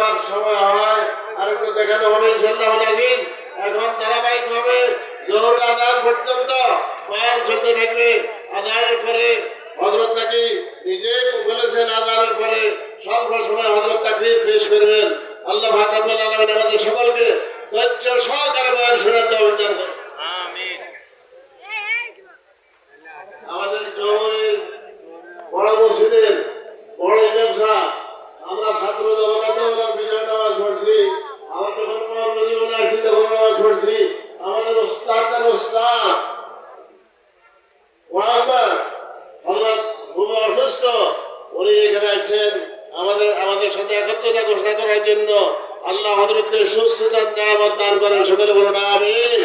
নামার সময় হয় আর একটু দেখানো হবে ইনশাআল্লাহ আজিজ। এখন ধারাবাহিক ভাবে জোহর আযান পর্যন্ত বয়ান চলতে থাকবে। আযানের পরে হযরত নাকি নিজে বলেছেন আযানের পরে স্বল্প সময় হযরত তাকবীর পেশ করবেন। আল্লাহ পাক রব্বুল আলামিন আমাদের সকলকে ধৈর্য সহকারে বয়ান শোনাতে দান করুন। আমিন। আমাদের জওহরের বড় মসজিদের বড় ইমাম সাহেব, আমরা ছাত্র জগন্নাথ ওনার বিজয় নামাজ পড়ছি, আমার যখন কর্মজীবনে আসছি তখন নামাজ পড়ছি। আমাদের ওস্তাদের ওস্তাদ ওয়াহবার হযরত খুব অসুস্থ, উনি এখানে আসছেন আমাদের সাথে একত্রতা ঘোষণা করার জন্য। আল্লাহ হযরতকে সুস্থতার নিয়ামত দান করেন, সকলে বলুন আমিন।